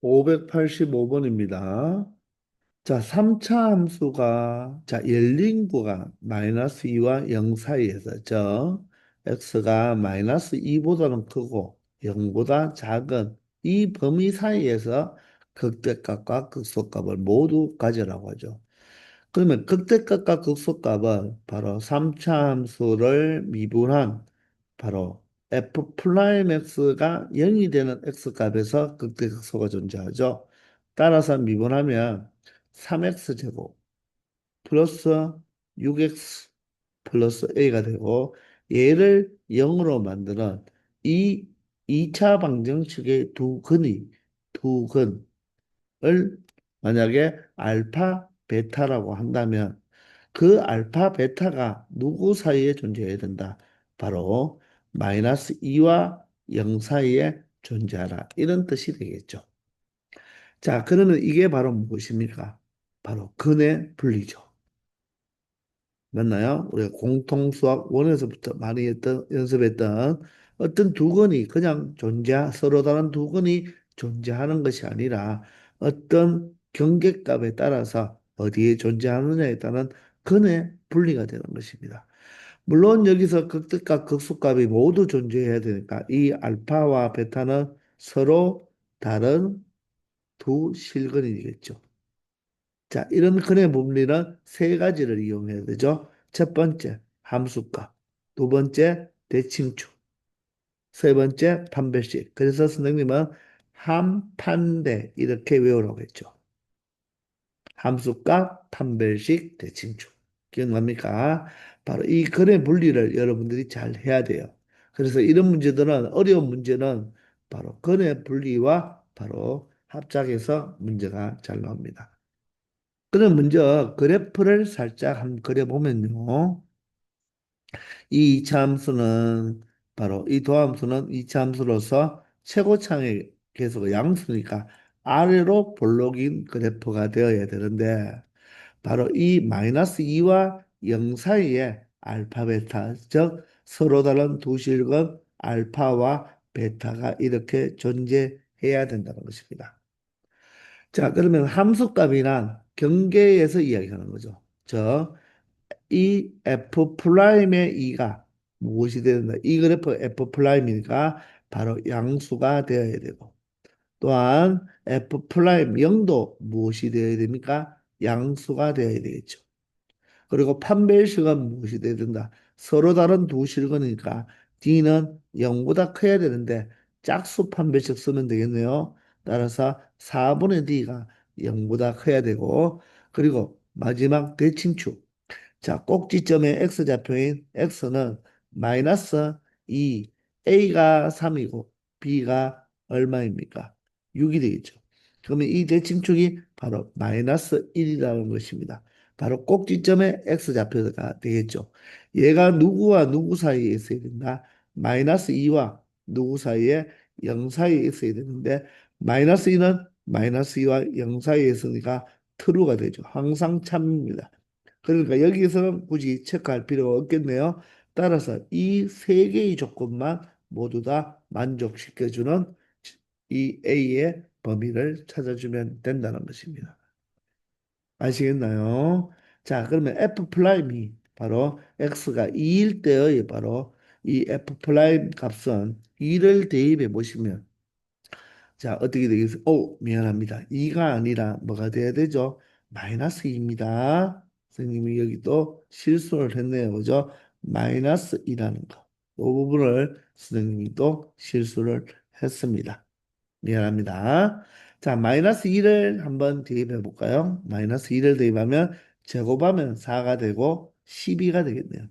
585번입니다. 자, 3차 함수가, 자, 열린 구간 마이너스 2와 0 사이에서, x가 마이너스 2보다는 크고 0보다 작은 이 범위 사이에서 극대값과 극소값을 모두 가져라고 하죠. 그러면 극대값과 극소값은 바로 3차 함수를 미분한 바로 f 프라임 x가 0이 되는 x값에서 극대극소가 존재하죠. 따라서 미분하면 3x제곱 플러스 6x 플러스 a가 되고 얘를 0으로 만드는 이 2차 방정식의 두 근을 만약에 알파, 베타라고 한다면 그 알파, 베타가 누구 사이에 존재해야 된다. 바로 마이너스 2와 0 사이에 존재하라. 이런 뜻이 되겠죠. 자, 그러면 이게 바로 무엇입니까? 바로 근의 분리죠. 맞나요? 우리가 공통수학 원에서부터 많이 연습했던 어떤 두건이 그냥 서로 다른 두건이 존재하는 것이 아니라 어떤 경계값에 따라서 어디에 존재하느냐에 따른 근의 분리가 되는 것입니다. 물론 여기서 극대값, 극소값이 모두 존재해야 되니까 이 알파와 베타는 서로 다른 두 실근이겠죠. 자, 이런 근의 분리는 세 가지를 이용해야 되죠. 첫 번째, 함수값. 두 번째, 대칭축. 세 번째, 판별식. 그래서 선생님은 함판대 이렇게 외우라고 했죠. 함수값, 판별식, 대칭축. 기억납니까? 바로 이 근의 분리를 여러분들이 잘 해야 돼요. 그래서 이런 문제들은, 어려운 문제는 바로 근의 분리와 바로 합작해서 문제가 잘 나옵니다. 그럼 먼저 그래프를 살짝 한번 그려보면요. 이 이차함수는 바로 이 도함수는 이차함수로서 최고창의 계속 양수니까 아래로 볼록인 그래프가 되어야 되는데 바로 이 마이너스 2와 0 사이에 알파, 베타, 즉 서로 다른 두 실근 알파와 베타가 이렇게 존재해야 된다는 것입니다. 자, 그러면 함수값이란 경계에서 이야기하는 거죠. 이 f 프라임의 2가 무엇이 되는다? 이 그래프 f 프라임이니까 바로 양수가 되어야 되고 또한 f 프라임 0도 무엇이 되어야 됩니까? 양수가 되어야 되겠죠. 그리고 판별식은 무엇이 돼야 된다? 서로 다른 두 실근이니까 D는 0보다 커야 되는데 짝수 판별식 쓰면 되겠네요. 따라서 4분의 D가 0보다 커야 되고 그리고 마지막 대칭축. 자, 꼭지점의 x좌표인 x는 마이너스 2, a가 3이고 b가 얼마입니까? 6이 되겠죠. 그러면 이 대칭축이 바로 마이너스 1이라는 것입니다. 바로 꼭지점의 x좌표가 되겠죠. 얘가 누구와 누구 사이에 있어야 된다? 마이너스 2와 누구 사이에 0 사이에 있어야 되는데 마이너스 2는 마이너스 2와 0 사이에 있으니까 true가 되죠. 항상 참입니다. 그러니까 여기서는 굳이 체크할 필요가 없겠네요. 따라서 이 세 개의 조건만 모두 다 만족시켜주는 이 A의 범위를 찾아주면 된다는 것입니다. 아시겠나요? 자, 그러면 F 프라임이 바로 X가 2일 때의 바로 이 F 프라임 값은 2를 대입해 보시면 자, 어떻게 되겠어요? 미안합니다. 2가 아니라 뭐가 돼야 되죠? 마이너스 2입니다. 선생님이 여기 또 실수를 했네요. 그죠? 마이너스 2라는 거. 이 부분을 선생님이 또 실수를 했습니다. 미안합니다. 자, 마이너스 2를 한번 대입해 볼까요? 마이너스 2를 대입하면 제곱하면 4가 되고 12가 되겠네요.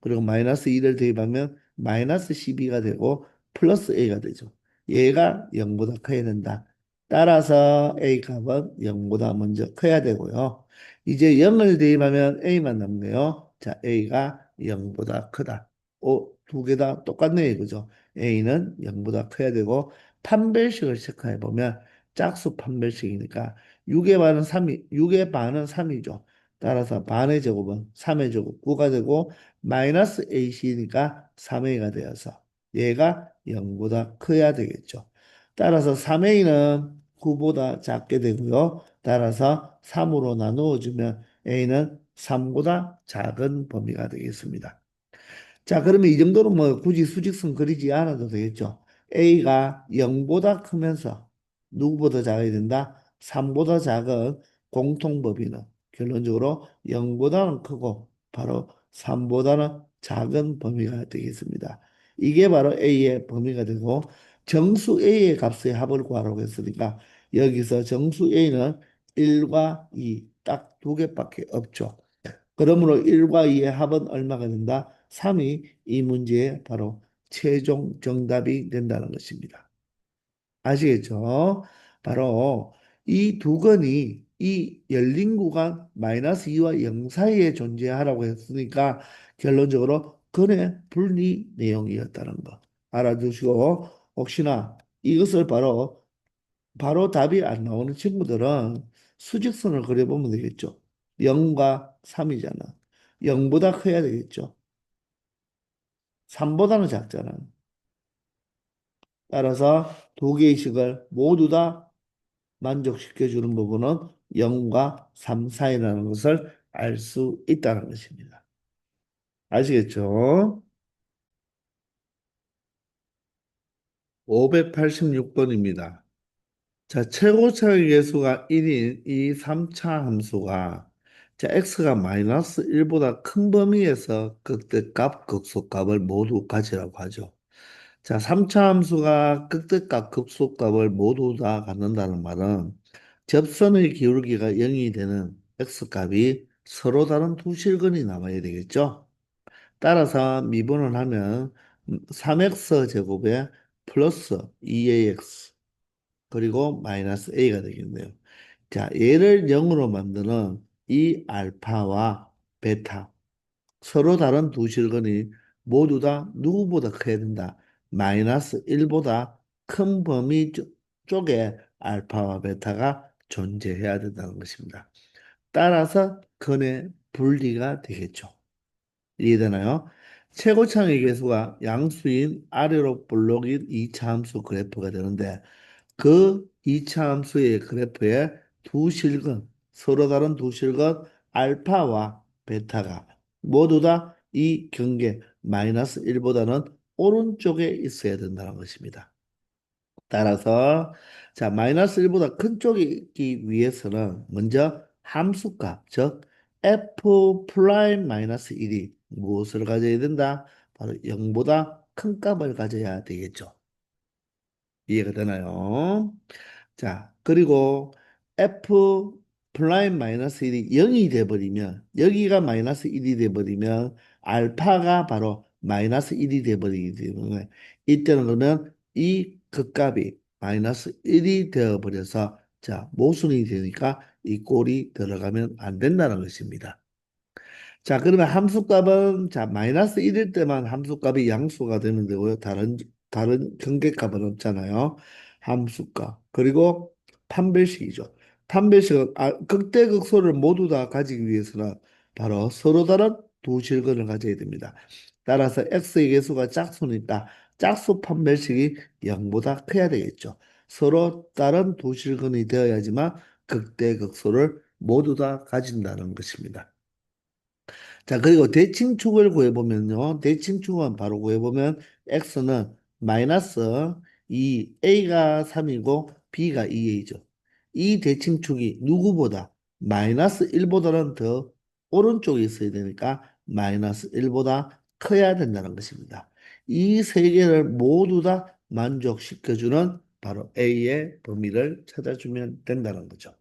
그리고 마이너스 2를 대입하면 마이너스 12가 되고 플러스 a가 되죠. 얘가 0보다 커야 된다. 따라서 a 값은 0보다 먼저 커야 되고요. 이제 0을 대입하면 a만 남네요. 자, a가 0보다 크다. 두 개 다 똑같네요. 그죠? a는 0보다 커야 되고 판별식을 체크해 보면 짝수 판별식이니까 6의 반은 3이 6의 반은 3이죠. 따라서 반의 제곱은 3의 제곱 9가 되고 마이너스 AC니까 3A가 되어서 얘가 0보다 커야 되겠죠. 따라서 3A는 9보다 작게 되고요. 따라서 3으로 나누어 주면 a는 3보다 작은 범위가 되겠습니다. 자, 그러면 이 정도는 뭐 굳이 수직선 그리지 않아도 되겠죠. A가 0보다 크면서 누구보다 작아야 된다? 3보다 작은 공통범위는 결론적으로 0보다는 크고 바로 3보다는 작은 범위가 되겠습니다. 이게 바로 A의 범위가 되고 정수 A의 값의 합을 구하라고 했으니까 여기서 정수 A는 1과 2 딱 두 개밖에 없죠. 그러므로 1과 2의 합은 얼마가 된다? 3이 이 문제의 바로 최종 정답이 된다는 것입니다. 아시겠죠? 바로 이 두 건이 이 열린 구간 마이너스 2와 0 사이에 존재하라고 했으니까 결론적으로 근의 분리 내용이었다는 거 알아두시고 혹시나 이것을 바로 답이 안 나오는 친구들은 수직선을 그려보면 되겠죠. 0과 3이잖아. 0보다 커야 되겠죠. 3보다는 작잖아. 따라서 두 개의 식을 모두 다 만족시켜주는 부분은 0과 3 사이라는 것을 알 수 있다는 것입니다. 아시겠죠? 586번입니다. 자, 최고차의 계수가 1인 이 3차 함수가 자, x가 마이너스 1보다 큰 범위에서 극대값, 극소값을 모두 가지라고 하죠. 자, 3차 함수가 극대값, 극소값을 모두 다 갖는다는 말은 접선의 기울기가 0이 되는 x값이 서로 다른 두 실근이 남아야 되겠죠. 따라서 미분을 하면 3x 제곱에 플러스 2ax 그리고 마이너스 a가 되겠네요. 자, 얘를 0으로 만드는 이 알파와 베타 서로 다른 두 실근이 모두 다 누구보다 커야 된다. 마이너스 1보다 큰 범위 쪽에 알파와 베타가 존재해야 된다는 것입니다. 따라서 근의 분리가 되겠죠. 이해되나요? 최고창의 계수가 양수인 아래로 볼록인 이차 함수 그래프가 되는데 그 이차 함수의 그래프에 두 실근, 서로 다른 두 실근 알파와 베타가 모두 다 이 경계 마이너스 1보다는 오른쪽에 있어야 된다는 것입니다. 따라서 자 마이너스 1보다 큰 쪽이 있기 위해서는 먼저 함수값 즉 f 프라임 마이너스 1이 무엇을 가져야 된다? 바로 0보다 큰 값을 가져야 되겠죠. 이해가 되나요? 자, 그리고 f 프라임 마이너스 1이 0이 돼버리면 여기가 마이너스 1이 돼버리면 알파가 바로 마이너스 1이 돼버리기 때문에 이때는 그러면 이 극값이 마이너스 1이 되어버려서 자 모순이 되니까 이 꼴이 들어가면 안 된다는 것입니다. 자, 그러면 함수값은 자 마이너스 1일 때만 함수값이 양수가 되면 되고요. 다른 경계값은 없잖아요. 함수값 그리고 판별식이죠. 판별식은 극대극소를 모두 다 가지기 위해서는 바로 서로 다른 두 실근을 가져야 됩니다. 따라서 x의 개수가 짝수니까 짝수 판별식이 0보다 커야 되겠죠. 서로 다른 두 실근이 되어야지만 극대극소를 모두 다 가진다는 것입니다. 자, 그리고 대칭축을 구해보면요. 대칭축은 바로 구해보면 x는 마이너스 2, a가 3이고 b가 2a죠. 이 대칭축이 누구보다 마이너스 1보다는 더 오른쪽에 있어야 되니까 마이너스 1보다 커야 된다는 것입니다. 이 세 개를 모두 다 만족시켜주는 바로 a의 범위를 찾아주면 된다는 거죠.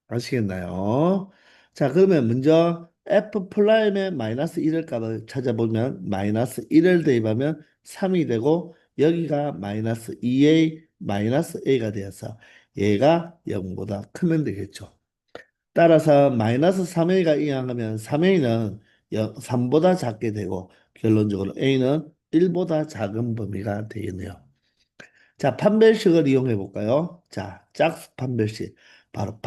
아시겠나요? 자, 그러면 먼저 f 프라임의 마이너스 1을 값을 찾아보면 마이너스 1을 대입하면 3이 되고 여기가 마이너스 2a 마이너스 a가 되어서 얘가 0보다 크면 되겠죠. 따라서 마이너스 3a가 이항하면 3a는 3보다 작게 되고 결론적으로 a는 1보다 작은 범위가 되겠네요. 자, 판별식을 이용해 볼까요? 자, 짝수 판별식. 바로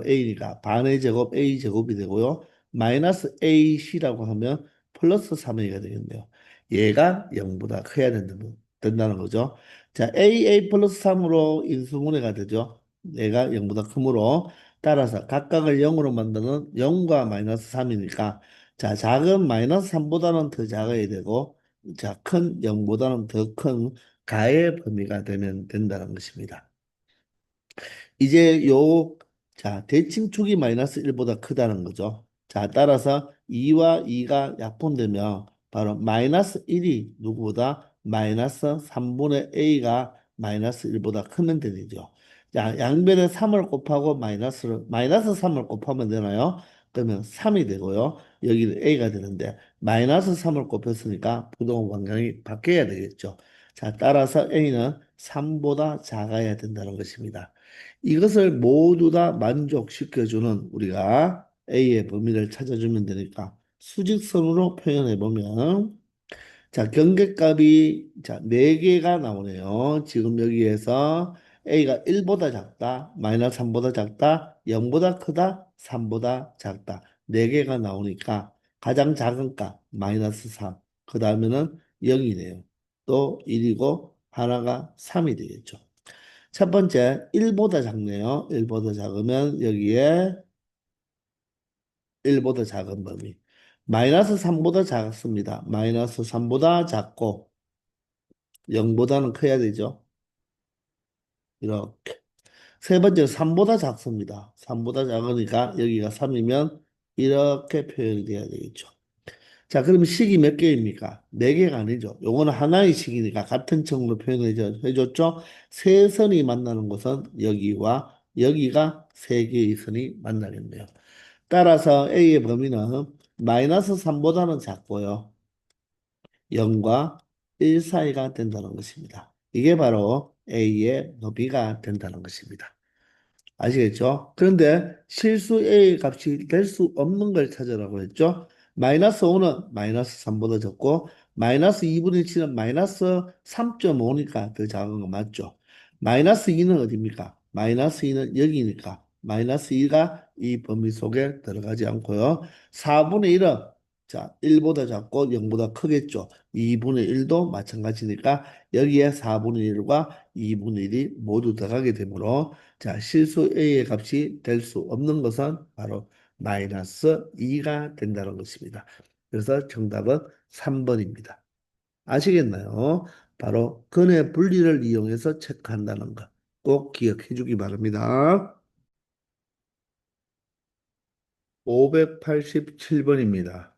A니까 반의 제곱 A 제곱이 되고요. 마이너스 AC라고 하면 플러스 3A가 되겠네요. 얘가 0보다 커야 된다는 거죠. 자, A 플러스 3으로 인수분해가 되죠. 얘가 0보다 크므로 따라서 각각을 0으로 만드는 0과 마이너스 3이니까 자, 작은 마이너스 3보다는 더 작아야 되고 자, 큰 0보다는 더 큰 가의 범위가 되면 된다는 것입니다. 이제 자, 대칭축이 마이너스 1보다 크다는 거죠. 자, 따라서 2와 2가 약분되면 바로 마이너스 1이 누구보다 마이너스 3분의 a가 마이너스 1보다 크면 되죠. 자, 양변에 3을 곱하고 마이너스 3을 곱하면 되나요? 그러면 3이 되고요. 여기는 a가 되는데 마이너스 3을 곱했으니까 부동 방향이 바뀌어야 되겠죠. 자, 따라서 a는 3보다 작아야 된다는 것입니다. 이것을 모두 다 만족시켜주는 우리가 A의 범위를 찾아주면 되니까 수직선으로 표현해 보면 자, 경계값이 자, 4개가 나오네요. 지금 여기에서 A가 1보다 작다, 마이너스 3보다 작다, 0보다 크다, 3보다 작다. 4개가 나오니까 가장 작은 값 마이너스 3. 그 다음에는 0이네요. 또 1이고 하나가 3이 되겠죠. 첫 번째, 1보다 작네요. 1보다 작으면 여기에 1보다 작은 범위. 마이너스 3보다 작습니다. 마이너스 3보다 작고 0보다는 커야 되죠. 이렇게. 세 번째는 3보다 작습니다. 3보다 작으니까 여기가 3이면 이렇게 표현이 돼야 되겠죠. 자, 그러면 식이 몇 개입니까? 네 개가 아니죠. 요거는 하나의 식이니까 같은 층으로 해줬죠. 세 선이 만나는 곳은 여기와 여기가 세 개의 선이 만나겠네요. 따라서 A의 범위는 마이너스 3보다는 작고요. 0과 1 사이가 된다는 것입니다. 이게 바로 A의 범위가 된다는 것입니다. 아시겠죠? 그런데 실수 A 값이 될 수 없는 걸 찾으라고 했죠. 마이너스 5는 마이너스 3보다 적고 마이너스 2분의 7은 마이너스 3.5니까 더 작은 거 맞죠? 마이너스 2는 어디입니까? 마이너스 2는 여기니까 마이너스 2가 이 범위 속에 들어가지 않고요. 4분의 1은 자 1보다 작고 0보다 크겠죠. 2분의 1도 마찬가지니까 여기에 4분의 1과 2분의 1이 모두 들어가게 되므로 자, 실수 A의 값이 될 수 없는 것은 바로 마이너스 2가 된다는 것입니다. 그래서 정답은 3번입니다. 아시겠나요? 바로 근의 분리를 이용해서 체크한다는 것. 꼭 기억해 주기 바랍니다. 587번입니다.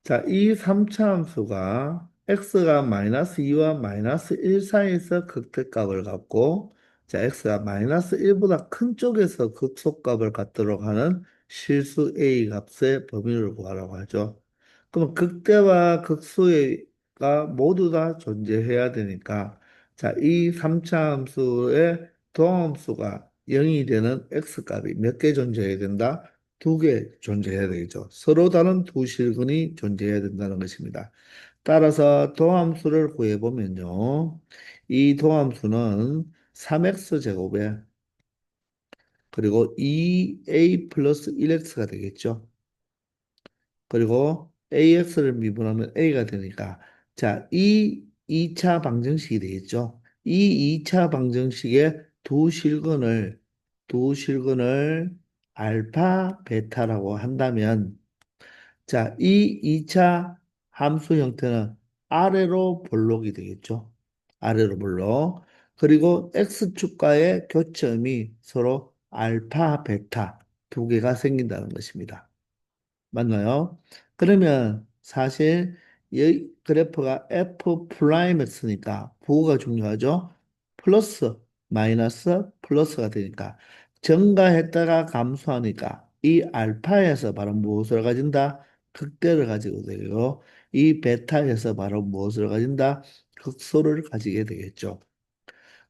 자, 이 3차 함수가 x가 마이너스 2와 마이너스 1 사이에서 극대값을 갖고 자, x가 마이너스 1보다 큰 쪽에서 극소값을 갖도록 하는 실수 a 값의 범위를 구하라고 하죠. 그럼 극대와 극소가 모두 다 존재해야 되니까 자, 이 3차 함수의 도함수가 0이 되는 x값이 몇 개 존재해야 된다? 2개 존재해야 되겠죠. 서로 다른 두 실근이 존재해야 된다는 것입니다. 따라서 도함수를 구해보면요. 이 도함수는 3x 제곱에 그리고 2a 플러스 1x가 되겠죠. 그리고 AX를 미분하면 A가 되니까 자, 이 2차 방정식이 되겠죠. 이 2차 방정식의 두 실근을 알파, 베타라고 한다면 자, 이 2차 함수 형태는 아래로 볼록이 되겠죠. 아래로 볼록. 그리고 X축과의 교점이 서로 알파, 베타 두 개가 생긴다는 것입니다. 맞나요? 그러면 사실 이 그래프가 F 프라임이었으니까 부호가 중요하죠. 플러스, 마이너스, 플러스가 되니까 증가했다가 감소하니까 이 알파에서 바로 무엇을 가진다? 극대를 가지고 되고 이 베타에서 바로 무엇을 가진다? 극소를 가지게 되겠죠.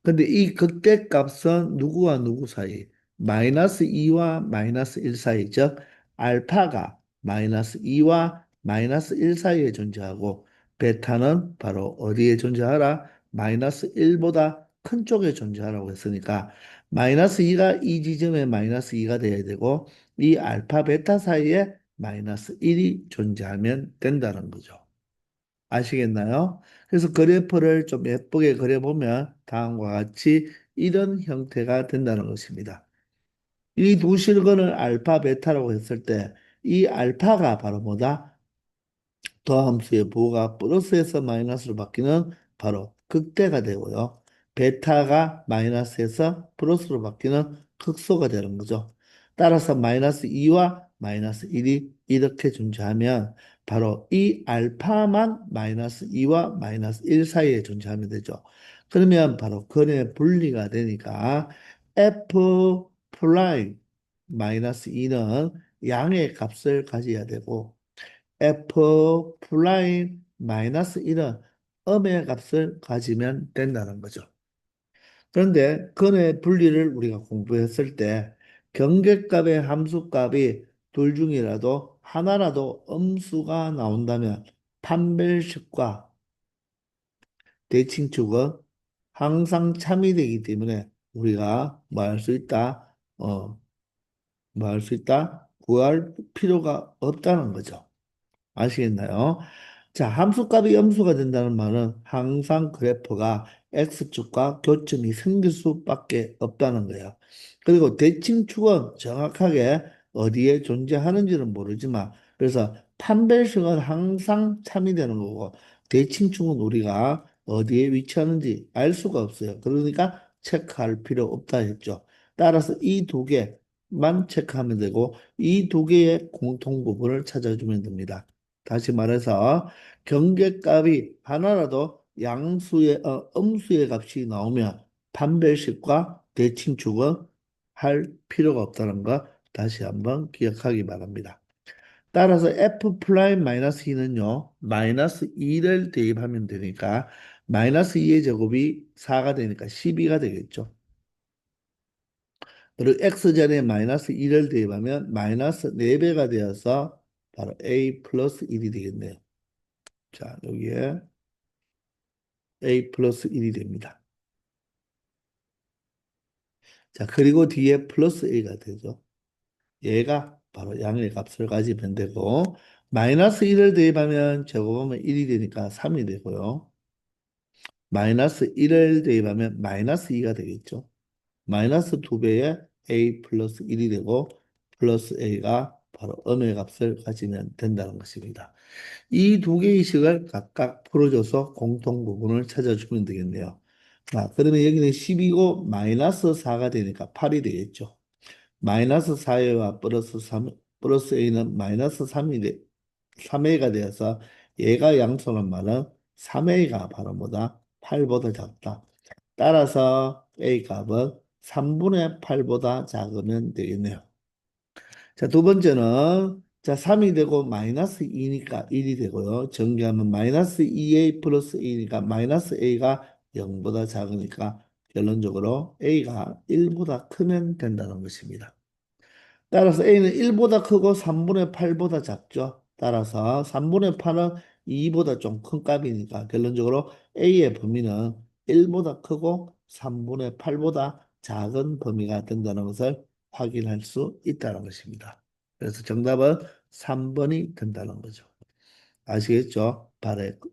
근데 이 극대값은 누구와 누구 사이? 마이너스 2와 마이너스 1 사이, 즉 알파가 마이너스 2와 마이너스 1 사이에 존재하고 베타는 바로 어디에 존재하라? 마이너스 1보다 큰 쪽에 존재하라고 했으니까 마이너스 2가 이 지점에 마이너스 2가 돼야 되고 이 알파 베타 사이에 마이너스 1이 존재하면 된다는 거죠. 아시겠나요? 그래서 그래프를 좀 예쁘게 그려보면 다음과 같이 이런 형태가 된다는 것입니다. 이 두 실근을 알파, 베타라고 했을 때 이 알파가 바로 뭐다? 더함수의 부호가 플러스에서 마이너스로 바뀌는 바로 극대가 되고요. 베타가 마이너스에서 플러스로 바뀌는 극소가 되는 거죠. 따라서 마이너스 2와 마이너스 1이 이렇게 존재하면 바로 이 알파만 마이너스 2와 마이너스 1 사이에 존재하면 되죠. 그러면 바로 근의 분리가 되니까 f 프라임 마이너스 2는 양의 값을 가져야 되고 f 플라임 마이너스 1은 음의 값을 가지면 된다는 거죠. 그런데 근의 분리를 우리가 공부했을 때 경계값의 함수값이 둘 중이라도 하나라도 음수가 나온다면 판별식과 대칭축은 항상 참이되기 때문에 우리가 뭐 할 수 있다? 뭐 할 수 있다? 구할 필요가 없다는 거죠. 아시겠나요? 자, 함수값이 염수가 된다는 말은 항상 그래프가 X축과 교점이 생길 수밖에 없다는 거예요. 그리고 대칭축은 정확하게 어디에 존재하는지는 모르지만, 그래서 판별식은 항상 참이 되는 거고, 대칭축은 우리가 어디에 위치하는지 알 수가 없어요. 그러니까 체크할 필요 없다 했죠. 따라서 이 두 개만 체크하면 되고, 이 두 개의 공통 부분을 찾아주면 됩니다. 다시 말해서 경계값이 하나라도 음수의 값이 나오면 판별식과 대칭축은 할 필요가 없다는 거 다시 한번 기억하기 바랍니다. 따라서 f 프라임 마이너스 2는요, 마이너스 2를 대입하면 되니까 마이너스 2의 제곱이 4가 되니까 12가 되겠죠. 그리고 x전에 마이너스 2를 대입하면 마이너스 4배가 되어서 바로 a 플러스 1이 되겠네요. 자, 여기에 a 플러스 1이 됩니다. 자, 그리고 뒤에 플러스 a가 되죠. 얘가 바로 양의 값을 가지면 되고, 마이너스 1을 대입하면 제곱하면 1이 되니까 3이 되고요. 마이너스 1을 대입하면 마이너스 2가 되겠죠. 마이너스 2배의 a 플러스 1이 되고, 플러스 a가 바로 음의 값을 가지면 된다는 것입니다. 이 두 개의 식을 각각 풀어줘서 공통 부분을 찾아주면 되겠네요. 자, 그러면 여기는 10이고 마이너스 4가 되니까 8이 되겠죠. 마이너스 4와 플러스 3, 플러스 a는 마이너스 3a가 되어서 얘가 양수란 말은 3a가 바로 뭐다? 8보다 작다. 따라서 a 값은 3분의 8보다 작으면 되겠네요. 자, 두 번째는 자, 3이 되고 마이너스 2니까 1이 되고요. 전개하면 마이너스 2a 플러스 a니까 마이너스 a가 0보다 작으니까 결론적으로 a가 1보다 크면 된다는 것입니다. 따라서 a는 1보다 크고 3분의 8보다 작죠. 따라서 3분의 8은 2보다 좀 큰 값이니까 결론적으로 a의 범위는 1보다 크고 3분의 8보다 작은 범위가 된다는 것을 확인할 수 있다는 것입니다. 그래서 정답은 3번이 된다는 거죠. 아시겠죠?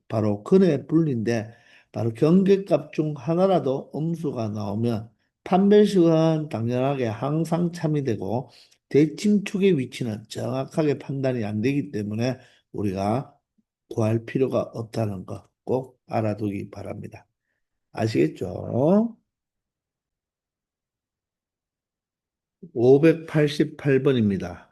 바로 근의 분리인데 바로 경계값 중 하나라도 음수가 나오면 판별식은 당연하게 항상 참이 되고 대칭축의 위치는 정확하게 판단이 안 되기 때문에 우리가 구할 필요가 없다는 거 꼭 알아두기 바랍니다. 아시겠죠? 588번입니다.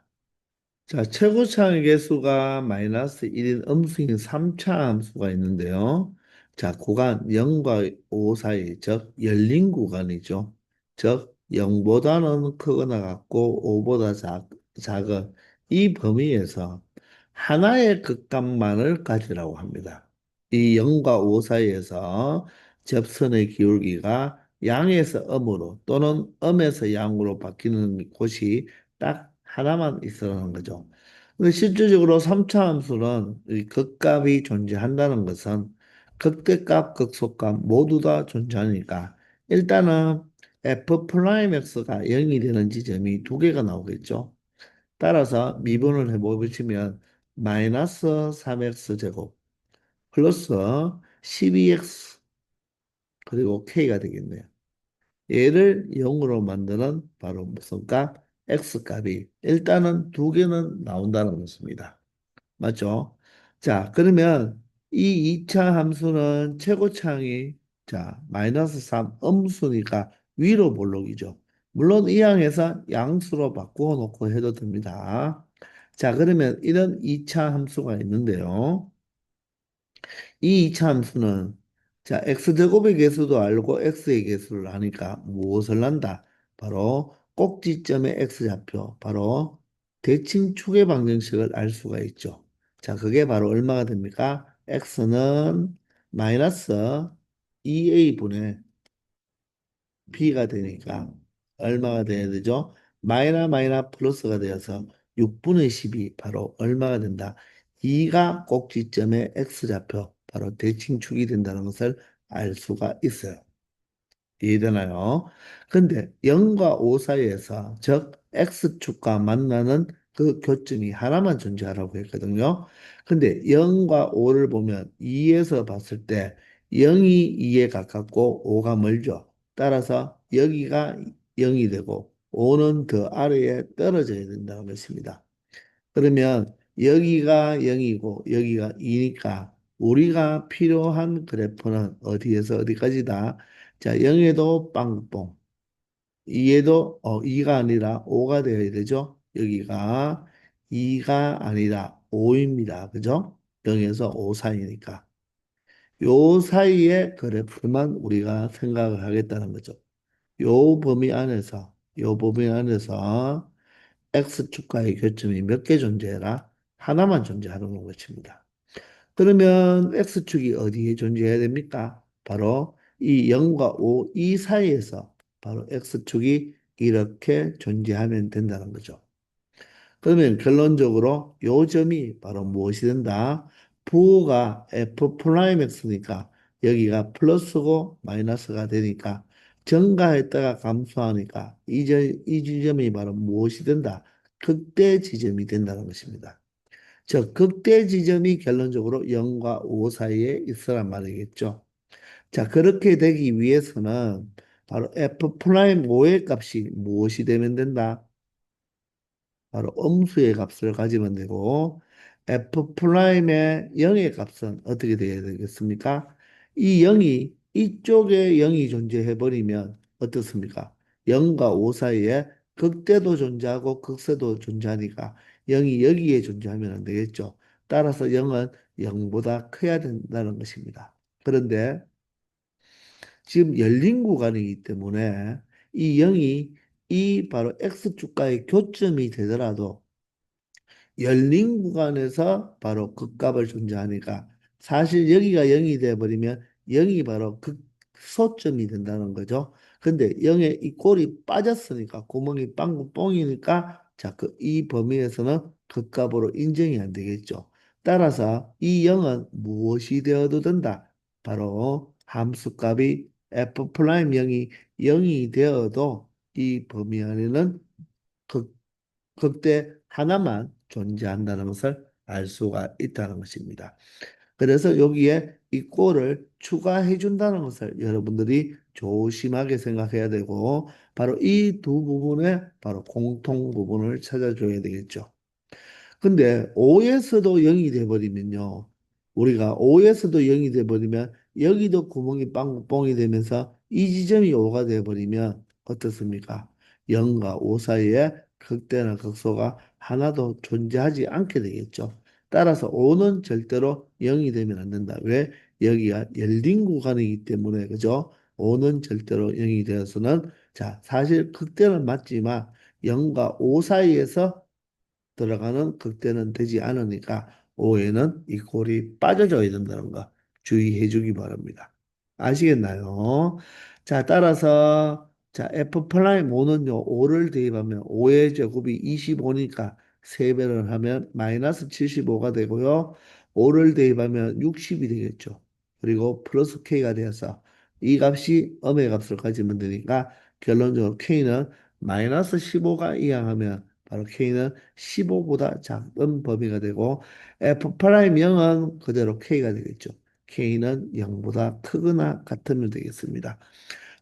자, 최고차의 개수가 마이너스 1인 음수인 3차 함수가 있는데요. 자, 구간 0과 5 사이, 즉 열린 구간이죠. 즉 0보다는 크거나 같고 5보다 작은 이 범위에서 하나의 극값만을 가지라고 합니다. 이 0과 5 사이에서 접선의 기울기가 양에서 음으로 또는 음에서 양으로 바뀌는 곳이 딱 하나만 있어라는 거죠. 근데 실질적으로 3차 함수는 이 극값이 존재한다는 것은 극대값, 극소값 모두 다 존재하니까 일단은 f 프라임 x가 0이 되는 지점이 두 개가 나오겠죠. 따라서 미분을 해보시면 마이너스 3x 제곱 플러스 12x 그리고 k가 되겠네요. 얘를 0으로 만드는 바로 무슨 값? x 값이 일단은 두 개는 나온다는 것입니다. 맞죠? 자, 그러면 이 2차 함수는 최고차항이 자, 마이너스 3 음수니까 위로 볼록이죠. 물론 이 항에서 양수로 바꾸어 놓고 해도 됩니다. 자, 그러면 이런 2차 함수가 있는데요. 이 이차 함수는 자, x제곱의 개수도 알고 x의 개수를 아니까 무엇을 한다? 바로 꼭지점의 x좌표, 바로 대칭축의 방정식을 알 수가 있죠. 자, 그게 바로 얼마가 됩니까? x는 마이너스 2a분의 b가 되니까 얼마가 돼야 되죠? 마이너 플러스가 되어서 6분의 10이 바로 얼마가 된다? 2가 꼭지점의 x좌표, 바로 대칭축이 된다는 것을 알 수가 있어요. 이해되나요? 근데 0과 5 사이에서 즉 X축과 만나는 그 교점이 하나만 존재하라고 했거든요. 근데 0과 5를 보면 2에서 봤을 때 0이 2에 가깝고 5가 멀죠. 따라서 여기가 0이 되고 5는 더 아래에 떨어져야 된다는 것입니다. 그러면 여기가 0이고 여기가 2니까 우리가 필요한 그래프는 어디에서 어디까지다? 자, 0에도 빵뽕, 2에도 2가 아니라 5가 되어야 되죠. 여기가 2가 아니라 5입니다. 그죠? 0에서 5 사이니까. 요 사이의 그래프만 우리가 생각을 하겠다는 거죠. 요 범위 안에서 X축과의 교점이 몇 개 존재해라? 하나만 존재하는 것입니다. 그러면 X축이 어디에 존재해야 됩니까? 바로 이 0과 5, 이 사이에서 바로 X축이 이렇게 존재하면 된다는 거죠. 그러면 결론적으로 요 점이 바로 무엇이 된다? 부호가 F'X니까 여기가 플러스고 마이너스가 되니까 증가했다가 감소하니까 이 지점이 바로 무엇이 된다? 극대 지점이 된다는 것입니다. 즉, 극대 지점이 결론적으로 0과 5 사이에 있으란 말이겠죠. 자, 그렇게 되기 위해서는 바로 F'O의 값이 무엇이 되면 된다? 바로 음수의 값을 가지면 되고 F'의 0의 값은 어떻게 되어야 되겠습니까? 이 0이 이쪽에 0이 존재해 버리면 어떻습니까? 0과 5 사이에 극대도 존재하고 극세도 존재하니까 0이 여기에 존재하면 안 되겠죠. 따라서 0은 0보다 커야 된다는 것입니다. 그런데 지금 열린 구간이기 때문에 이 0이 이 바로 X축과의 교점이 되더라도 열린 구간에서 바로 극값을 존재하니까 사실 여기가 0이 돼버리면 0이 바로 극소점이 된다는 거죠. 근데 0의 이 꼴이 빠졌으니까 구멍이 빵꾸 뻥이니까 자, 이 범위에서는 극값으로 인정이 안 되겠죠. 따라서 이 0은 무엇이 되어도 된다. 바로 함수값이 F'0이 0이 되어도 이 범위 안에는 극 극대 하나만 존재한다는 것을 알 수가 있다는 것입니다. 그래서 여기에 이 꼴을 추가해 준다는 것을 여러분들이 조심하게 생각해야 되고 바로 이 두 부분의 바로 공통 부분을 찾아줘야 되겠죠. 근데 OS도 0이 돼버리면요. 우리가 OS도 0이 돼버리면 여기도 구멍이 빵뻥이 되면서 이 지점이 5가 돼버리면 어떻습니까? 0과 5 사이에 극대나 극소가 하나도 존재하지 않게 되겠죠. 따라서 5는 절대로 0이 되면 안 된다. 왜? 여기가 열린 구간이기 때문에 그죠? 5는 절대로 0이 되어서는 자, 사실 극대는 맞지만 0과 5 사이에서 들어가는 극대는 되지 않으니까 오해는 이 골이 빠져줘야 된다는 거 주의해 주기 바랍니다. 아시겠나요? 자, 따라서 자, F 플라임 5는요, 5를 대입하면 5의 제곱이 25니까 3배를 하면 마이너스 75가 되고요. 5를 대입하면 60이 되겠죠. 그리고 플러스 K가 되어서 이 값이 음의 값을 가지면 되니까 결론적으로 K는 마이너스 15가 이항하면 바로 K는 15보다 작은 범위가 되고 F 프라임 0은 그대로 K가 되겠죠. K는 0보다 크거나 같으면 되겠습니다.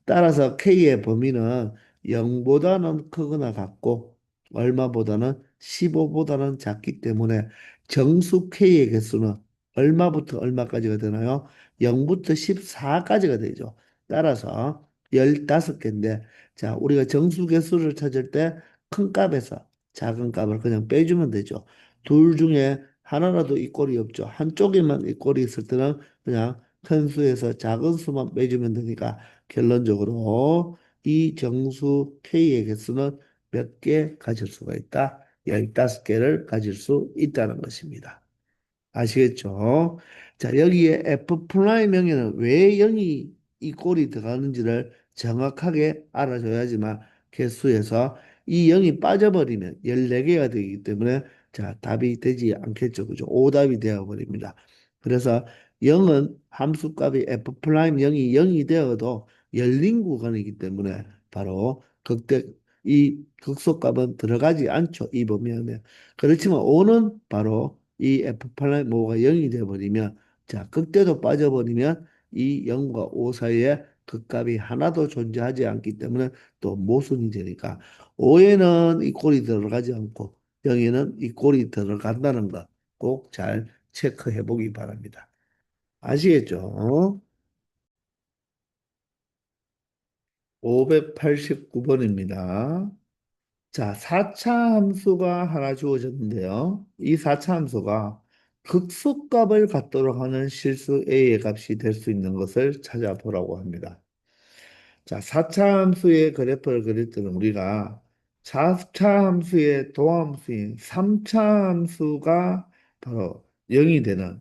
따라서 K의 범위는 0보다는 크거나 같고 얼마보다는 15보다는 작기 때문에 정수 K의 개수는 얼마부터 얼마까지가 되나요? 0부터 14까지가 되죠. 따라서 15개인데 자, 우리가 정수 개수를 찾을 때 큰 값에서 작은 값을 그냥 빼주면 되죠. 둘 중에 하나라도 이 꼴이 없죠. 한쪽에만 이 꼴이 있을 때는 그냥 큰 수에서 작은 수만 빼주면 되니까 결론적으로 이 정수 K의 개수는 몇 개 가질 수가 있다? 15개를 가질 수 있다는 것입니다. 아시겠죠? 자, 여기에 F 프라임명에는 왜 0이 이 꼴이 들어가는지를 정확하게 알아줘야지만 개수에서 이 0이 빠져버리면 14개가 되기 때문에 자, 답이 되지 않겠죠. 그죠? 오답이 되어버립니다. 그래서 0은 함수값이 F 프라임 0이 0이 되어도 열린 구간이기 때문에 바로 극대 이 극소값은 들어가지 않죠. 이 범위에. 그렇지만 5는 바로 이 F8의 뭐가 0이 되어버리면 자 극대도 빠져버리면 이 0과 5 사이에 극값이 하나도 존재하지 않기 때문에 또 모순이 되니까 5에는 이 꼴이 들어가지 않고 0에는 이 꼴이 들어간다는 거 꼭 잘 체크해 보기 바랍니다. 아시겠죠? 589번입니다. 자, 4차 함수가 하나 주어졌는데요. 이 4차 함수가 극소값을 갖도록 하는 실수 A의 값이 될 수 있는 것을 찾아보라고 합니다. 자, 4차 함수의 그래프를 그릴 때는 우리가 4차 함수의 도함수인 3차 함수가 바로 0이 되는,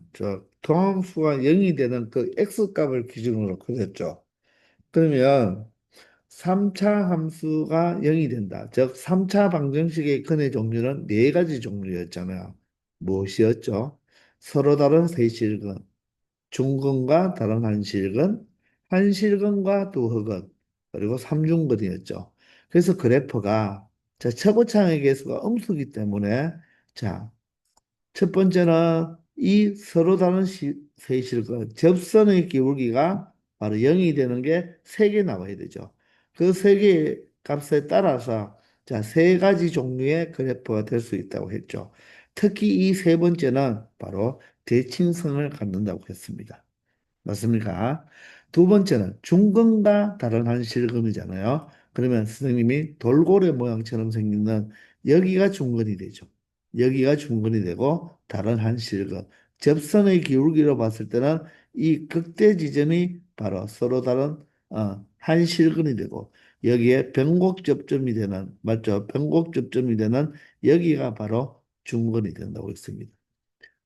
도함수가 0이 되는 그 X값을 기준으로 그렸죠. 그러면 3차 함수가 0이 된다. 즉, 3차 방정식의 근의 종류는 네 가지 종류였잖아요. 무엇이었죠? 서로 다른 세실근, 중근과 다른 한실근, 한실근과 두허근, 그리고 삼중근이었죠. 그래서 그래프가 자, 최고차의 개수가 음수기 때문에 자, 첫 번째는 이 서로 다른 세실근, 접선의 기울기가 바로 0이 되는 게 세 개 나와야 되죠. 그 세 개의 값에 따라서 자, 세 가지 종류의 그래프가 될 수 있다고 했죠. 특히 이 세 번째는 바로 대칭성을 갖는다고 했습니다. 맞습니까? 두 번째는 중근과 다른 한실근이잖아요. 그러면 선생님이 돌고래 모양처럼 생기는 여기가 중근이 되죠. 여기가 중근이 되고 다른 한실근. 접선의 기울기로 봤을 때는 이 극대 지점이 바로 서로 다른 한실근이 되고 여기에 변곡 접점이 되는 맞죠? 변곡 접점이 되는 여기가 바로 중근이 된다고 했습니다.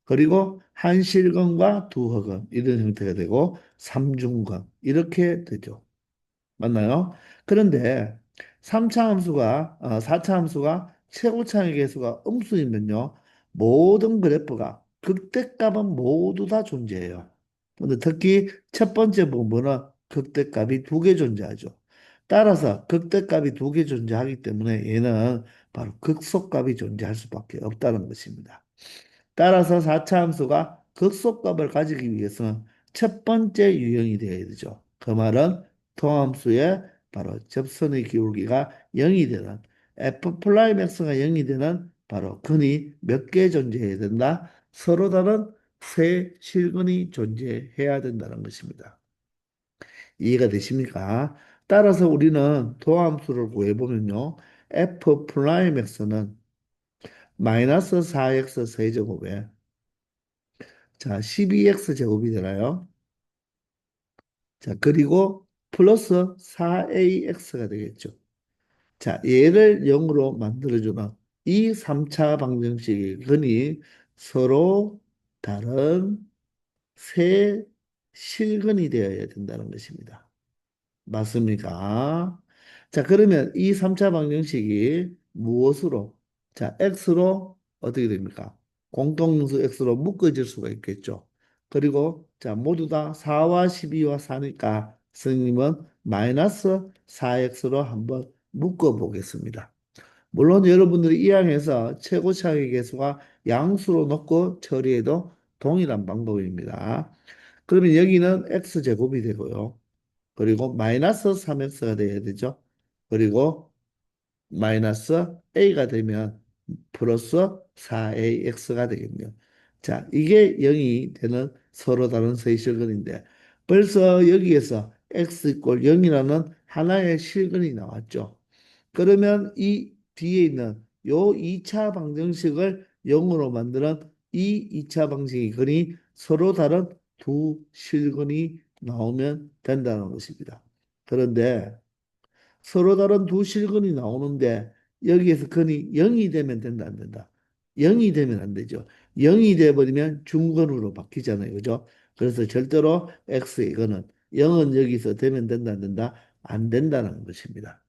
그리고 한실근과 두허근 이런 형태가 되고 삼중근 이렇게 되죠. 맞나요? 그런데 3차 함수가 4차 함수가 최고차의 개수가 음수이면요. 모든 그래프가 극대값은 모두 다 존재해요. 근데 특히 첫 번째 부분은 극대값이 두 개 존재하죠. 따라서 극대값이 두 개 존재하기 때문에 얘는 바로 극소값이 존재할 수밖에 없다는 것입니다. 따라서 4차 함수가 극소값을 가지기 위해서는 첫 번째 유형이 되어야 되죠. 그 말은 도함수의 바로 접선의 기울기가 0이 되는 f 플라임 x가 0이 되는 바로 근이 몇 개 존재해야 된다. 서로 다른 세 실근이 존재해야 된다는 것입니다. 이해가 되십니까? 따라서 우리는 도함수를 구해보면요. f 플라임 x는 마이너스 4x 세제곱에 자, 12x 제곱이 되나요? 자, 그리고 플러스 4ax가 되겠죠. 자, 얘를 0으로 만들어주는 이 3차 방정식의 근이 서로 다른 세 실근이 되어야 된다는 것입니다. 맞습니까? 자, 그러면 이 3차 방정식이 무엇으로? 자, x로 어떻게 됩니까? 공통수 x로 묶어질 수가 있겠죠. 그리고 자, 모두 다 4와 12와 4니까 선생님은 마이너스 4x로 한번 묶어 보겠습니다. 물론 여러분들이 이 항에서 최고차의 개수가 양수로 넣고 처리해도 동일한 방법입니다. 그러면 여기는 x제곱이 되고요. 그리고 마이너스 3x가 돼야 되죠. 그리고 마이너스 a가 되면 플러스 4ax가 되겠네요. 자, 이게 0이 되는 서로 다른 세실근인데 벌써 여기에서 x 이꼴 0이라는 하나의 실근이 나왔죠. 그러면 이 뒤에 있는 요 2차 방정식을 0으로 만드는 이 2차 방정식의 근이 서로 다른 두 실근이 나오면 된다는 것입니다. 그런데 서로 다른 두 실근이 나오는데 여기에서 근이 0이 되면 된다 안 된다. 0이 되면 안 되죠. 0이 돼버리면 중근으로 바뀌잖아요. 그죠? 그래서 절대로 x의 근은 0은 여기서 되면 된다 안 된다? 안 된다는 것입니다.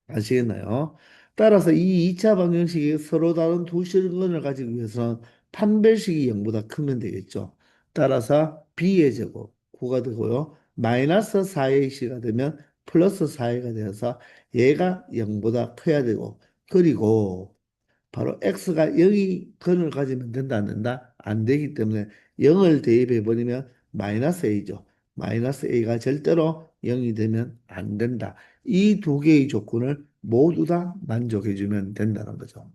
아시겠나요? 따라서 이 2차 방정식이 서로 다른 두 실근을 가지기 위해서는 판별식이 0보다 크면 되겠죠. 따라서 b의 제곱 9가 되고요. 마이너스 4ac가 되면 플러스 4a가 되어서 얘가 0보다 커야 되고 그리고 바로 x가 0이 근을 가지면 된다 안 된다? 안 되기 때문에 0을 대입해 버리면 마이너스 a죠. 마이너스 a가 절대로 0이 되면 안 된다. 이 두 개의 조건을 모두 다 만족해 주면 된다는 거죠.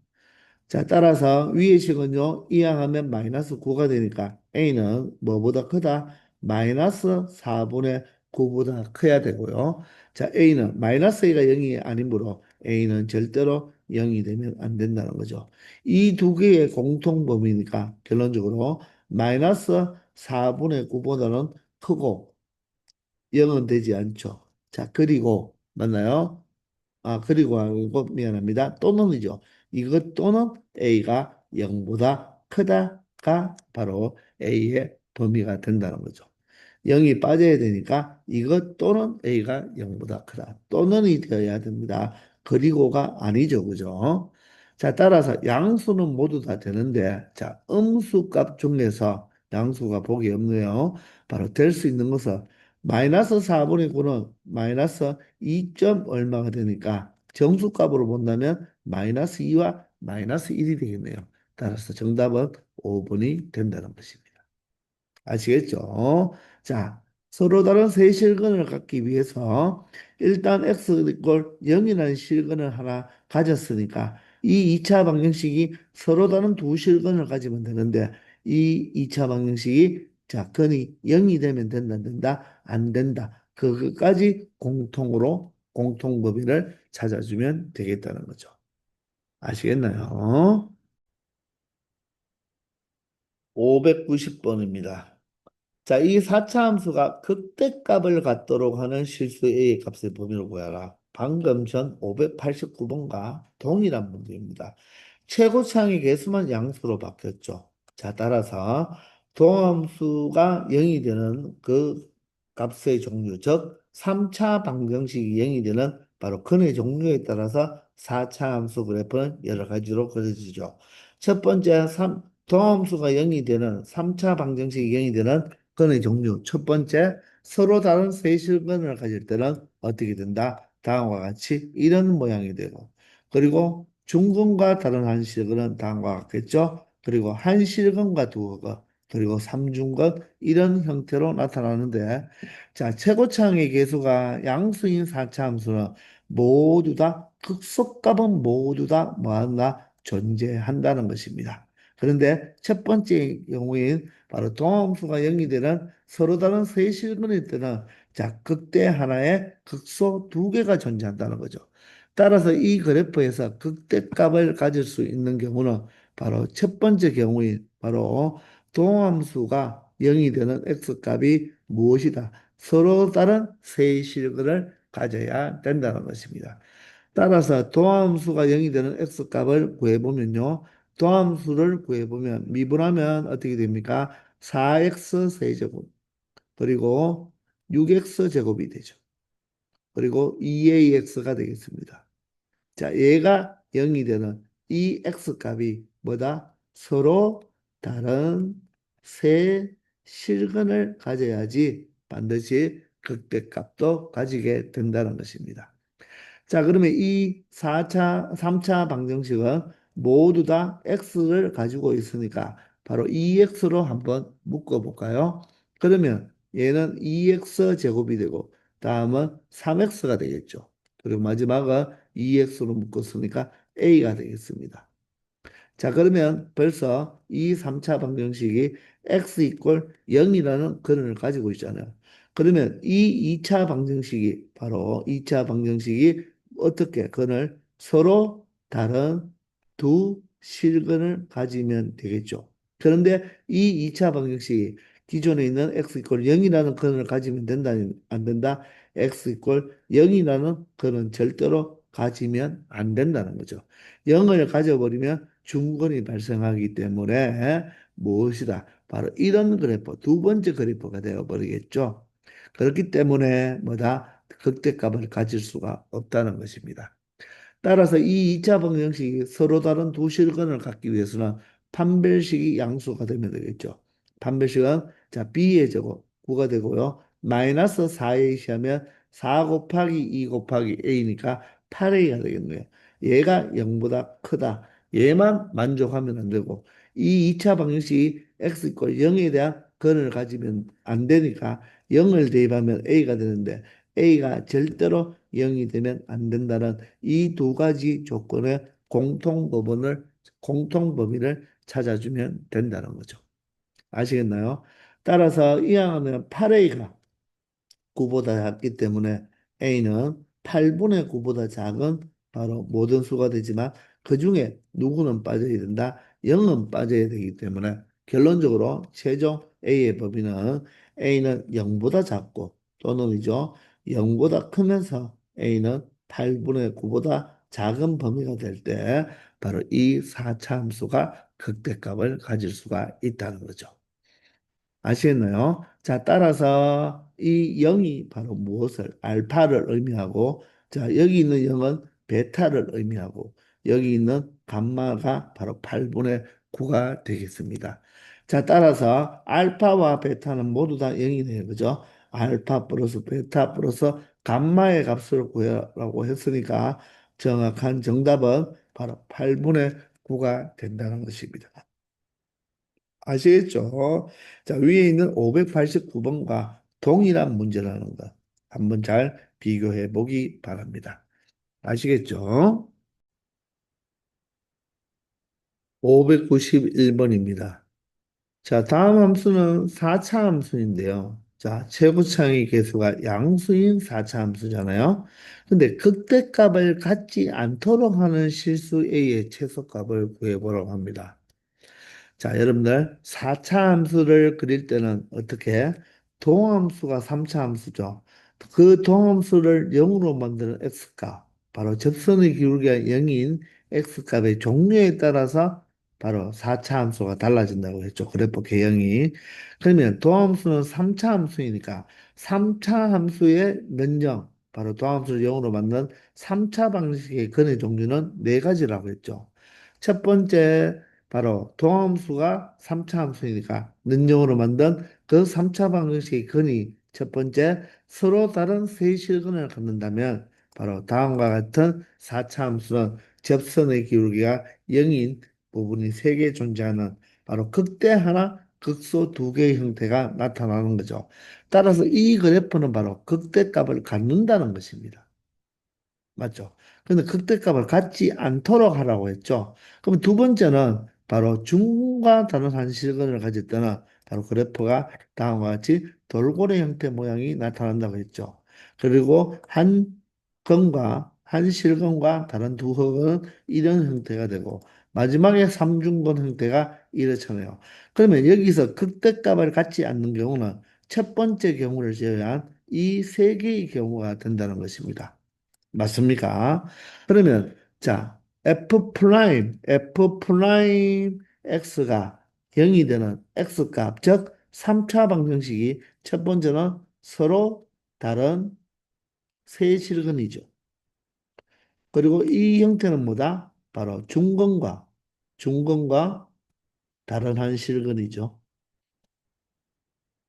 자, 따라서 위의 식은요, 이항하면 마이너스 9가 되니까 a는 뭐보다 크다? 마이너스 4분의 9보다 커야 되고요. 자, a는 마이너스 a가 0이 아니므로 a는 절대로 0이 되면 안 된다는 거죠. 이 두 개의 공통범위니까 결론적으로 마이너스 4분의 9보다는 크고 0은 되지 않죠. 자, 그리고 맞나요? 아, 그리고 알고 미안합니다. 또는이죠. 이것 또는 A가 0보다 크다가 바로 A의 범위가 된다는 거죠. 0이 빠져야 되니까 이것 또는 A가 0보다 크다. 또는이 되어야 됩니다. 그리고가 아니죠. 그죠? 자, 따라서 양수는 모두 다 되는데, 자, 음수값 중에서 양수가 복이 없네요. 바로 될 수 있는 것은 마이너스 4분의 9는 마이너스 2점 얼마가 되니까 정수값으로 본다면 마이너스 2와 마이너스 1이 되겠네요. 따라서 정답은 5번이 된다는 것입니다. 아시겠죠? 자, 서로 다른 세 실근을 갖기 위해서 일단 x 이꼴 0이라는 실근을 하나 가졌으니까 이 2차 방정식이 서로 다른 두 실근을 가지면 되는데 이 2차 방정식이 자, 근이 0이 되면 된다, 안 된다? 안 된다. 그것까지 공통으로 공통범위를 찾아주면 되겠다는 거죠. 아시겠나요? 590번입니다. 자, 이 4차 함수가 극대값을 갖도록 하는 실수 A의 값의 범위를 구하라. 방금 전 589번과 동일한 문제입니다. 최고차항의 개수만 양수로 바뀌었죠. 자, 따라서 도함수가 0이 되는 그 값의 종류, 즉 3차 방정식이 0이 되는 바로 근의 종류에 따라서 4차 함수 그래프는 여러 가지로 그려지죠. 첫 번째, 도함수가 0이 되는 3차 방정식이 0이 되는 근의 종류. 첫 번째, 서로 다른 세실근을 가질 때는 어떻게 된다? 다음과 같이 이런 모양이 되고, 그리고 중근과 다른 한실근은 다음과 같겠죠? 그리고 한실근과 두어 그리고 삼중근 이런 형태로 나타나는데, 자, 최고차항의 개수가 양수인 4차 함수는 모두 다 극소값은 모두 다 뭐한다? 존재한다는 것입니다. 그런데 첫 번째 경우인 바로 동함수가 0이 되는 서로 다른 세실근일 때는 자, 극대 하나에 극소 두 개가 존재한다는 거죠. 따라서 이 그래프에서 극대값을 가질 수 있는 경우는 바로 첫 번째 경우인 바로 동함수가 0이 되는 x값이 무엇이다? 서로 다른 세실근을 가져야 된다는 것입니다. 따라서 도함수가 0이 되는 x값을 구해보면요. 도함수를 구해보면 미분하면 어떻게 됩니까? 4x 세제곱 그리고 6x 제곱이 되죠. 그리고 2ax가 되겠습니다. 자, 얘가 0이 되는 이 x값이 뭐다? 서로 다른 세 실근을 가져야지 반드시 극대값도 가지게 된다는 것입니다. 자, 그러면 이 3차 방정식은 모두 다 x를 가지고 있으니까 바로 2x로 한번 묶어 볼까요? 그러면 얘는 2x 제곱이 되고 다음은 3x가 되겠죠. 그리고 마지막은 2x로 묶었으니까 a가 되겠습니다. 자, 그러면 벌써 이 3차 방정식이 x 이퀄 0이라는 근을 가지고 있잖아요. 그러면 이 2차 방정식이 바로 2차 방정식이 어떻게 근을 서로 다른 두 실근을 가지면 되겠죠. 그런데 이 2차 방정식이 기존에 있는 x 이퀄 0이라는 근을 가지면 된다, 안 된다? x 이퀄 0이라는 근은 절대로 가지면 안 된다는 거죠. 0을 가져버리면 중건이 발생하기 때문에 무엇이다? 바로 이런 그래프, 두 번째 그래프가 되어버리겠죠. 그렇기 때문에 뭐다? 극대값을 가질 수가 없다는 것입니다. 따라서 이 2차 방정식이 서로 다른 두 실근을 갖기 위해서는 판별식이 양수가 되면 되겠죠. 판별식은 자 b의 제곱 9가 되고요. 마이너스 4ac 하면 4 곱하기 2 곱하기 a니까 8a가 되겠네요. 얘가 0보다 크다. 얘만 만족하면 안 되고 이 2차 방정식이 x 이퀄 0에 대한 근을 가지면 안 되니까 0을 대입하면 a가 되는데 a가 절대로 0이 되면 안 된다는 이 두 가지 조건의 공통범위를 찾아주면 된다는 거죠. 아시겠나요? 따라서 이항하면 8a가 9보다 작기 때문에 a는 8분의 9보다 작은 바로 모든 수가 되지만 그 중에 누구는 빠져야 된다? 0은 빠져야 되기 때문에 결론적으로 최종 a의 범위는 a는 0보다 작고 또는이죠. 0보다 크면서 a는 8분의 9보다 작은 범위가 될 때 바로 이 4차 함수가 극대값을 가질 수가 있다는 거죠. 아시겠나요? 자, 따라서 이 0이 바로 무엇을? 알파를 의미하고, 자, 여기 있는 0은 베타를 의미하고, 여기 있는 감마가 바로 8분의 9가 되겠습니다. 자, 따라서 알파와 베타는 모두 다 0이네요. 그죠? 알파 플러스 베타 플러스 감마의 값을 구하라고 했으니까 정확한 정답은 바로 8분의 9가 된다는 것입니다. 아시겠죠? 자, 위에 있는 589번과 동일한 문제라는 거 한번 잘 비교해 보기 바랍니다. 아시겠죠? 591번입니다. 자, 다음 함수는 4차 함수인데요. 자, 최고차의 계수가 양수인 4차 함수잖아요. 근데 극대값을 갖지 않도록 하는 실수 A의 최소값을 구해보라고 합니다. 자, 여러분들 4차 함수를 그릴 때는 어떻게? 동함수가 3차 함수죠. 그 동함수를 0으로 만드는 x값, 바로 접선의 기울기가 0인 x값의 종류에 따라서 바로 4차 함수가 달라진다고 했죠. 그래프 개형이. 그러면 동함수는 3차 함수이니까 3차 함수의 면적, 바로 동함수를 0으로 만든 3차 방식의 근의 종류는 네 가지라고 했죠. 첫 번째, 바로 동함수가 3차 함수이니까 능용으로 만든 그 3차 방정식의 근이 첫 번째 서로 다른 세 실근을 갖는다면 바로 다음과 같은 4차 함수는 접선의 기울기가 0인 부분이 세 개 존재하는 바로 극대 하나 극소 두 개의 형태가 나타나는 거죠. 따라서 이 그래프는 바로 극대값을 갖는다는 것입니다. 맞죠? 근데 극대값을 갖지 않도록 하라고 했죠. 그럼 두 번째는 바로 중과 다른 한 실근을 가질 때는 바로 그래프가 다음과 같이 돌고래 형태 모양이 나타난다고 했죠. 그리고 한 근과 한 실근과 다른 두 흙은 이런 형태가 되고 마지막에 삼중근 형태가 이렇잖아요. 그러면 여기서 극대값을 갖지 않는 경우는 첫 번째 경우를 제외한 이 세 개의 경우가 된다는 것입니다. 맞습니까? 그러면 자, F 프라임 X가 0이 되는 X값, 즉 3차 방정식이 첫 번째는 서로 다른 세 실근이죠. 그리고 이 형태는 뭐다? 바로 중근과 다른 한 실근이죠.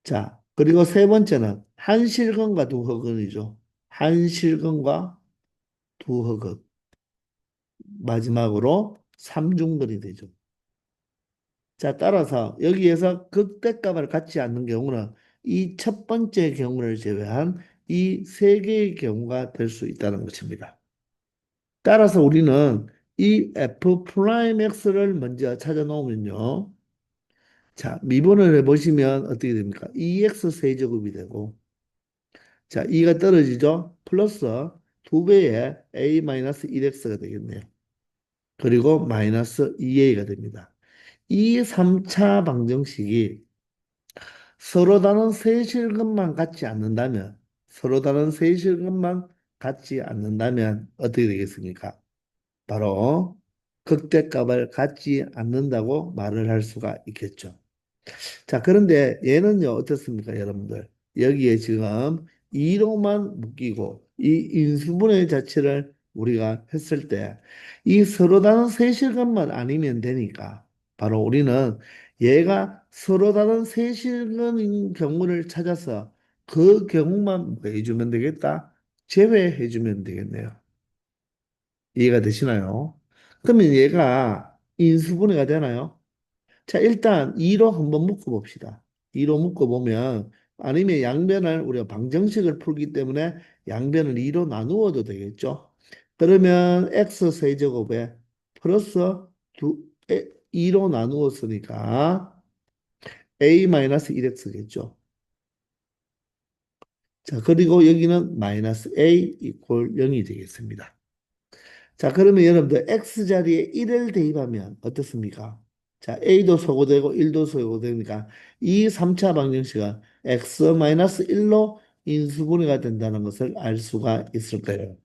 자, 그리고 세 번째는 한 실근과 두 허근이죠. 한 실근과 두 허근. 마지막으로 삼중근이 되죠. 자, 따라서 여기에서 극대값을 갖지 않는 경우는 이 첫 번째 경우를 제외한 이 세 개의 경우가 될 수 있다는 것입니다. 따라서 우리는 이 f 프라임 x를 먼저 찾아 놓으면요. 자, 미분을 해보시면 어떻게 됩니까? 2x 세제곱이 되고, 자, 2가 떨어지죠? 플러스 2배의 a-1x가 되겠네요. 그리고 마이너스 2a가 됩니다. 이 3차 방정식이 서로 다른 세실근만 같지 않는다면, 서로 다른 세실근만 같지 않는다면 어떻게 되겠습니까? 바로 극대값을 갖지 않는다고 말을 할 수가 있겠죠. 자, 그런데 얘는요, 어떻습니까, 여러분들? 여기에 지금 2로만 묶이고 이 인수분해 자체를 우리가 했을 때 이 서로 다른 세실근만 아니면 되니까 바로 우리는 얘가 서로 다른 세실근인 경우를 찾아서 그 경우만 뭐 해주면 되겠다? 제외해주면 되겠네요. 이해가 되시나요? 그러면 얘가 인수분해가 되나요? 자, 일단 2로 한번 묶어봅시다. 2로 묶어보면, 아니면 양변을 우리가 방정식을 풀기 때문에 양변을 2로 나누어도 되겠죠. 그러면 x 세제곱에 플러스 2로 나누었으니까 a-1x겠죠. 자, 그리고 여기는 마이너스 a 이퀄 0이 되겠습니다. 자, 그러면 여러분들 x 자리에 1을 대입하면 어떻습니까? 자, a도 소거되고 1도 소거되니까 이 3차 방정식은 x-1로 인수분해가 된다는 것을 알 수가 있을 거예요.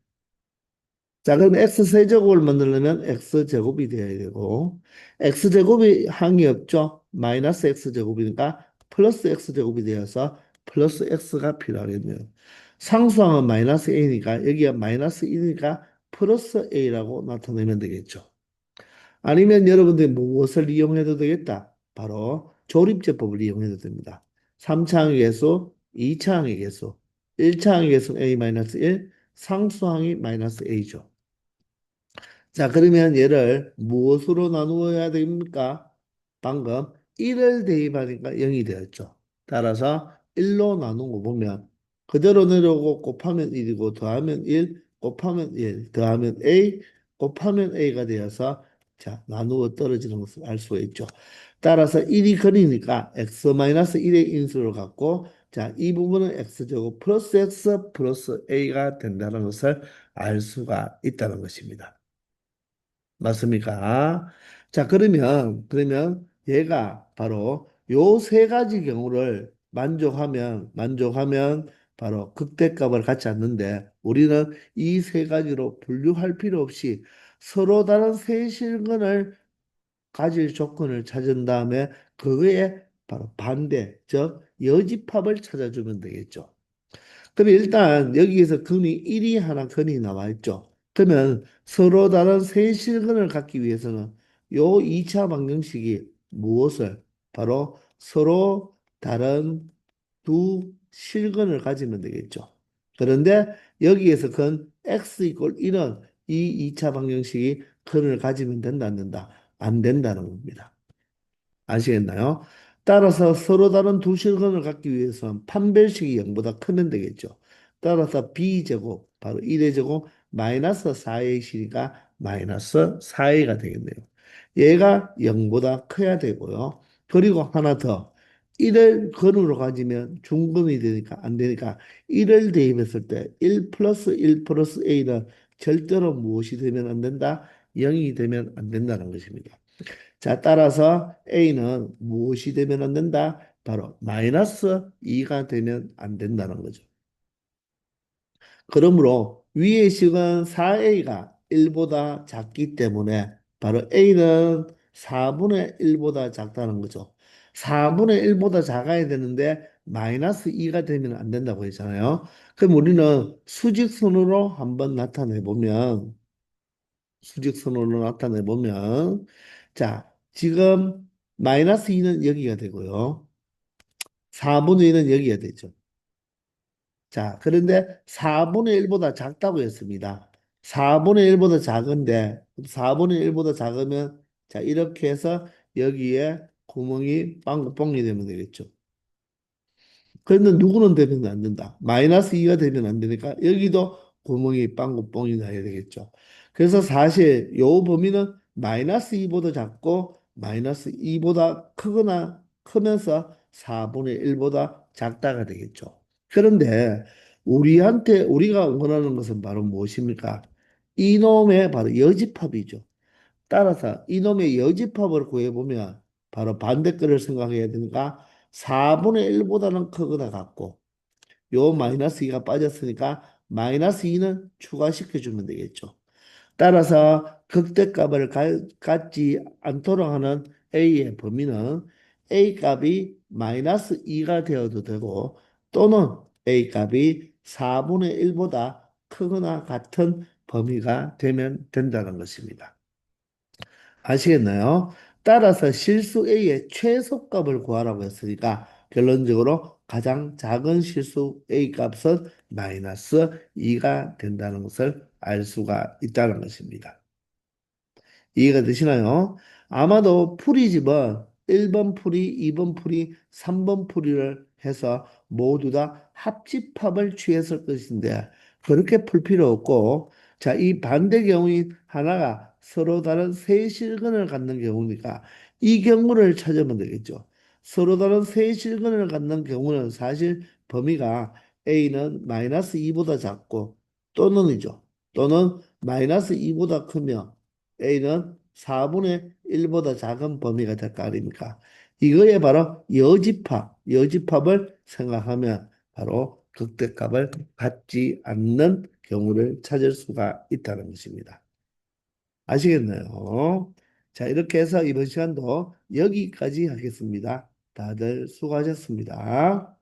자, 그럼 x세제곱을 만들려면 x제곱이 되어야 되고 x제곱이 항이 없죠? 마이너스 x제곱이니까 플러스 x제곱이 되어서 플러스 x가 필요하겠네요. 상수항은 마이너스 a니까 여기가 마이너스 1이니까 플러스 a라고 나타내면 되겠죠. 아니면 여러분들이 무엇을 이용해도 되겠다. 바로 조립제법을 이용해도 됩니다. 3차항의 개수, 2차항의 개수, 1차항의 개수는 a-1, 상수항이 마이너스 a죠. 자, 그러면 얘를 무엇으로 나누어야 됩니까? 방금 1을 대입하니까 0이 되었죠. 따라서 1로 나누고 보면 그대로 내려오고 곱하면 1이고 더하면 1, 곱하면 1, 더하면 a, 곱하면 a가 되어서 자, 나누어 떨어지는 것을 알 수가 있죠. 따라서 1이 거리니까 x-1의 인수를 갖고 자, 이 부분은 x제곱 플러스 x 플러스 a가 된다는 것을 알 수가 있다는 것입니다. 맞습니까? 자, 그러면 얘가 바로 요 세 가지 경우를 만족하면 바로 극대값을 갖지 않는데 우리는 이 세 가지로 분류할 필요 없이 서로 다른 세실근을 가질 조건을 찾은 다음에 그거에 바로 반대, 즉 여집합을 찾아주면 되겠죠. 그럼 일단 여기에서 근이 1이 하나 근이 나와 있죠. 그러면 서로 다른 세 실근을 갖기 위해서는 요 2차 방정식이 무엇을 바로 서로 다른 두 실근을 가지면 되겠죠. 그런데 여기에서 근 x 이퀄 1은 이 2차 방정식이 근을 가지면 된다 안 된다? 안 된다는 겁니다. 아시겠나요? 따라서 서로 다른 두 실근을 갖기 위해서는 판별식이 0보다 크면 되겠죠. 따라서 b제곱, 바로 1의 제곱, 마이너스 4의 실이가 마이너스 4a가 되겠네요. 얘가 0보다 커야 되고요. 그리고 하나 더. 1을 근으로 가지면 중근이 되니까 안 되니까 1을 대입했을 때 1 플러스 1 플러스 a는 절대로 무엇이 되면 안 된다? 0이 되면 안 된다는 것입니다. 자, 따라서 A는 무엇이 되면 안 된다? 바로 마이너스 2가 되면 안 된다는 거죠. 그러므로 위의 식은 4A가 1보다 작기 때문에 바로 A는 4분의 1보다 작다는 거죠. 4분의 1보다 작아야 되는데 마이너스 2가 되면 안 된다고 했잖아요. 그럼 우리는 수직선으로 한번 나타내 보면 수직선으로 나타내 보면 자, 지금 마이너스 2는 여기가 되고요. 4분의 1은 여기가 되죠. 자, 그런데 4분의 1보다 작다고 했습니다. 4분의 1보다 작은데 4분의 1보다 작으면 자, 이렇게 해서 여기에 구멍이 빵긋뻥이 되면 되겠죠. 그런데 누구는 되면 안 된다. 마이너스 2가 되면 안 되니까 여기도 구멍이 빵꾸 뻥이 나야 되겠죠. 그래서 사실 요 범위는 마이너스 2보다 작고 마이너스 2보다 크거나 크면서 4분의 1보다 작다가 되겠죠. 그런데 우리가 원하는 것은 바로 무엇입니까? 이놈의 바로 여집합이죠. 따라서 이놈의 여집합을 구해보면 바로 반대글을 생각해야 되니까 4분의 1보다는 크거나 같고 요 마이너스 2가 빠졌으니까 마이너스 2는 추가시켜주면 되겠죠. 따라서 극대값을 갖지 않도록 하는 A의 범위는 A 값이 마이너스 2가 되어도 되고 또는 A 값이 4분의 1보다 크거나 같은 범위가 되면 된다는 것입니다. 아시겠나요? 따라서 실수 A의 최소값을 구하라고 했으니까 결론적으로 가장 작은 실수 A 값은 마이너스 2가 된다는 것을 알 수가 있다는 것입니다. 이해가 되시나요? 아마도 풀이집은 1번 풀이, 2번 풀이, 3번 풀이를 해서 모두 다 합집합을 취했을 것인데 그렇게 풀 필요 없고 자, 이 반대 경우인 하나가 서로 다른 세실근을 갖는 경우니까 이 경우를 찾으면 되겠죠. 서로 다른 세실근을 갖는 경우는 사실 범위가 A는 마이너스 2보다 작고 또는이죠. 또는 마이너스 2보다 크며 A는 4분의 1보다 작은 범위가 될 거 아닙니까? 이거에 바로 여집합을 생각하면 바로 극대값을 갖지 않는 경우를 찾을 수가 있다는 것입니다. 아시겠나요? 자, 이렇게 해서 이번 시간도 여기까지 하겠습니다. 다들 수고하셨습니다.